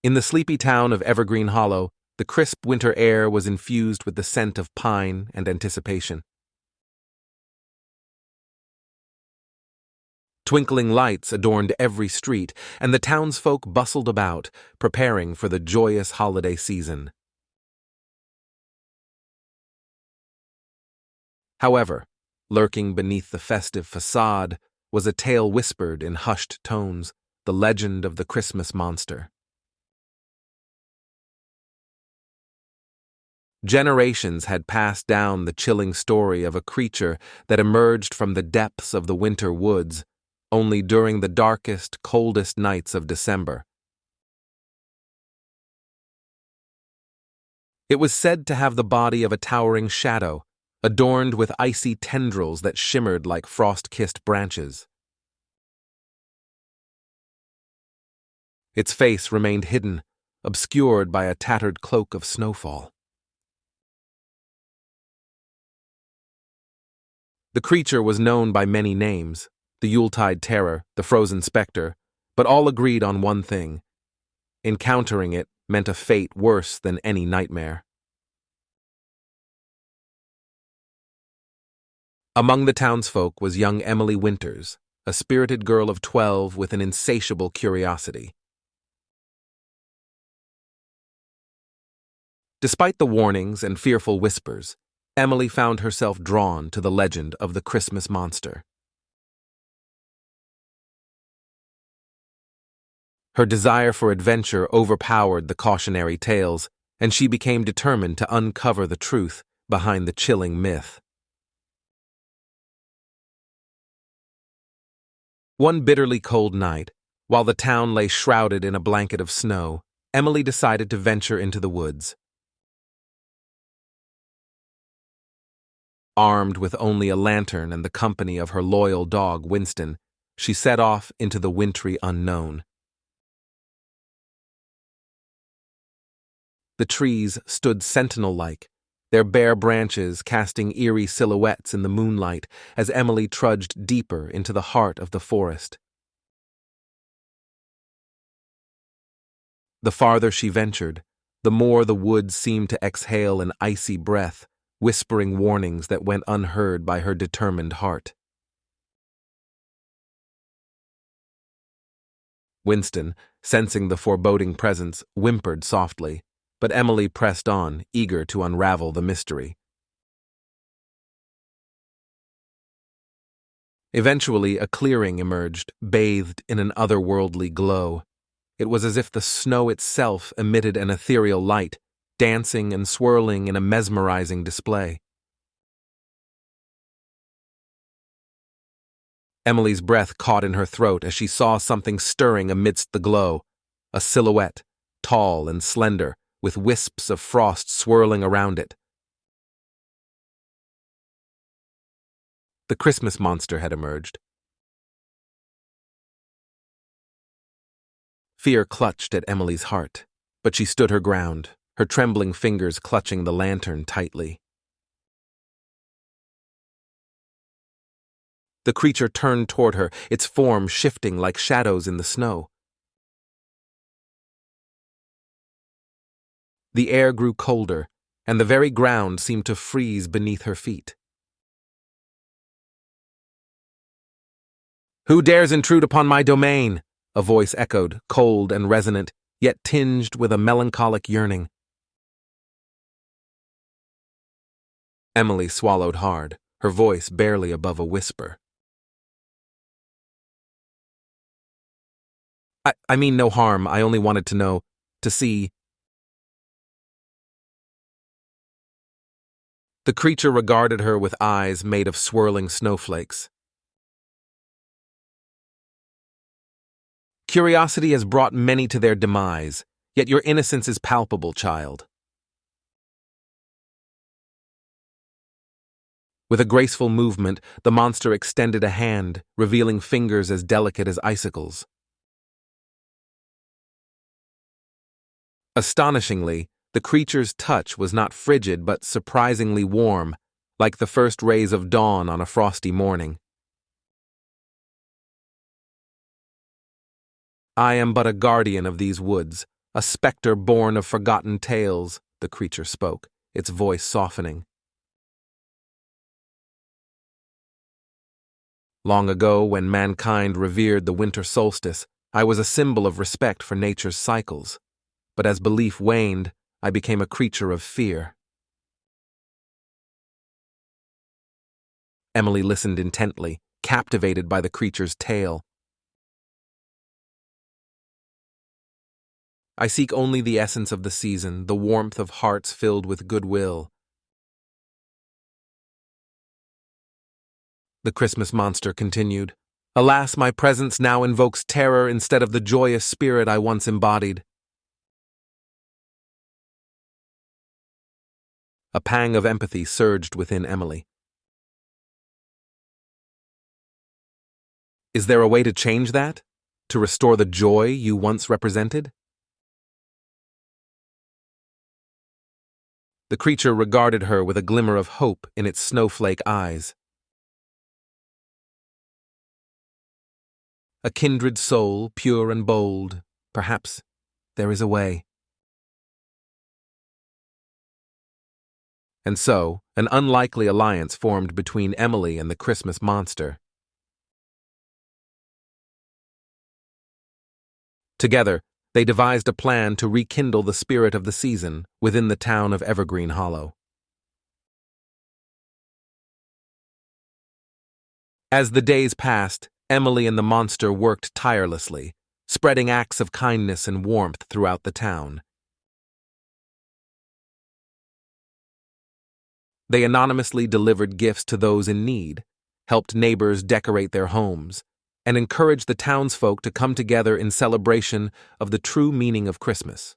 In the sleepy town of Evergreen Hollow, the crisp winter air was infused with the scent of pine and anticipation. Twinkling lights adorned every street, and the townsfolk bustled about, preparing for the joyous holiday season. However, lurking beneath the festive facade was a tale whispered in hushed tones, the legend of the Christmas monster. Generations had passed down the chilling story of a creature that emerged from the depths of the winter woods, only during the darkest, coldest nights of December. It was said to have the body of a towering shadow, adorned with icy tendrils that shimmered like frost-kissed branches. Its face remained hidden, obscured by a tattered cloak of snowfall. The creature was known by many names, the Yuletide terror, the frozen specter, but all agreed on one thing. Encountering it meant a fate worse than any nightmare. Among the townsfolk was young Emily Winters, a spirited girl of 12 with an insatiable curiosity. Despite the warnings and fearful whispers, Emily found herself drawn to the legend of the Christmas monster. Her desire for adventure overpowered the cautionary tales, and she became determined to uncover the truth behind the chilling myth. One bitterly cold night, while the town lay shrouded in a blanket of snow, Emily decided to venture into the woods. Armed with only a lantern and the company of her loyal dog, Winston, she set off into the wintry unknown. The trees stood sentinel-like, their bare branches casting eerie silhouettes in the moonlight as Emily trudged deeper into the heart of the forest. The farther she ventured, the more the woods seemed to exhale an icy breath, whispering warnings that went unheard by her determined heart. Winston, sensing the foreboding presence, whimpered softly, but Emily pressed on, eager to unravel the mystery. Eventually, a clearing emerged, bathed in an otherworldly glow. It was as if the snow itself emitted an ethereal light, dancing and swirling in a mesmerizing display. Emily's breath caught in her throat as she saw something stirring amidst the glow, a silhouette, tall and slender, with wisps of frost swirling around it. The Christmas monster had emerged. Fear clutched at Emily's heart, but she stood her ground, her trembling fingers clutching the lantern tightly. The creature turned toward her, its form shifting like shadows in the snow. The air grew colder, and the very ground seemed to freeze beneath her feet. "Who dares intrude upon my domain?" a voice echoed, cold and resonant, yet tinged with a melancholic yearning. Emily swallowed hard, her voice barely above a whisper. I mean no harm, I only wanted to know, to see." The creature regarded her with eyes made of swirling snowflakes. "Curiosity has brought many to their demise, yet your innocence is palpable, child." With a graceful movement, the monster extended a hand, revealing fingers as delicate as icicles. Astonishingly, the creature's touch was not frigid but surprisingly warm, like the first rays of dawn on a frosty morning. "I am but a guardian of these woods, A specter born of forgotten tales, the creature spoke, its voice softening. Long ago, when mankind revered the winter solstice, I was a symbol of respect for nature's cycles. But as belief waned, I became a creature of fear. Emily listened intently, captivated by the creature's tale. I seek only the essence of the season, the warmth of hearts filled with goodwill. The Christmas monster continued. Alas, my presence now invokes terror instead of the joyous spirit I once embodied. A pang of empathy surged within Emily. Is there a way to change that? To restore the joy you once represented? The creature regarded her with a glimmer of hope in its snowflake eyes. A kindred soul, pure and bold. Perhaps there is a way. And so, an unlikely alliance formed between Emily and the Christmas monster. Together, they devised a plan to rekindle the spirit of the season within the town of Evergreen Hollow. As the days passed, Emily and the monster worked tirelessly, spreading acts of kindness and warmth throughout the town. They anonymously delivered gifts to those in need, helped neighbors decorate their homes, and encouraged the townsfolk to come together in celebration of the true meaning of Christmas.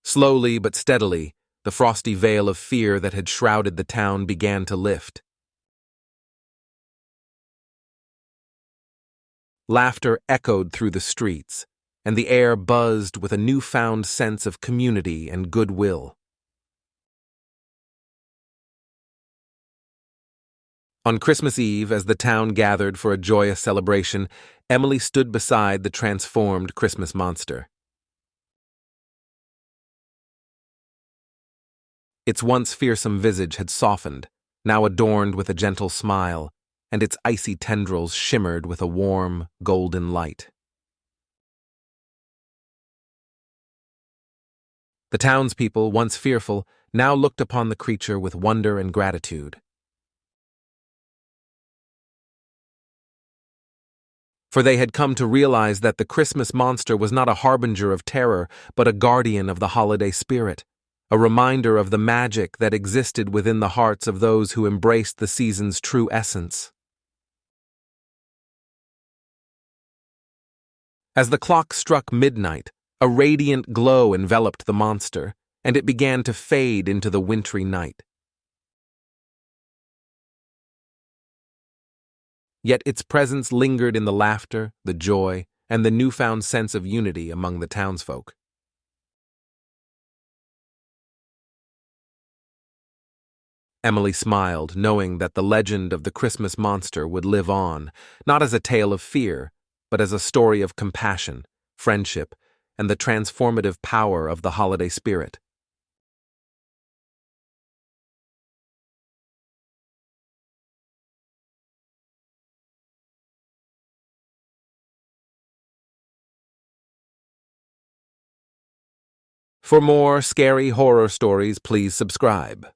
Slowly but steadily, the frosty veil of fear that had shrouded the town began to lift. Laughter echoed through the streets, and the air buzzed with a newfound sense of community and goodwill. On Christmas Eve, as the town gathered for a joyous celebration, Emily stood beside the transformed Christmas monster. Its once fearsome visage had softened, now adorned with a gentle smile, and its icy tendrils shimmered with a warm, golden light. The townspeople, once fearful, now looked upon the creature with wonder and gratitude. For they had come to realize that the Christmas monster was not a harbinger of terror, but a guardian of the holiday spirit, a reminder of the magic that existed within the hearts of those who embraced the season's true essence. As the clock struck midnight, a radiant glow enveloped the monster, and it began to fade into the wintry night. Yet its presence lingered in the laughter, the joy, and the newfound sense of unity among the townsfolk. Emily smiled, knowing that the legend of the Christmas monster would live on, not as a tale of fear, but as a story of compassion, friendship, and the transformative power of the holiday spirit. For more scary horror stories, please subscribe.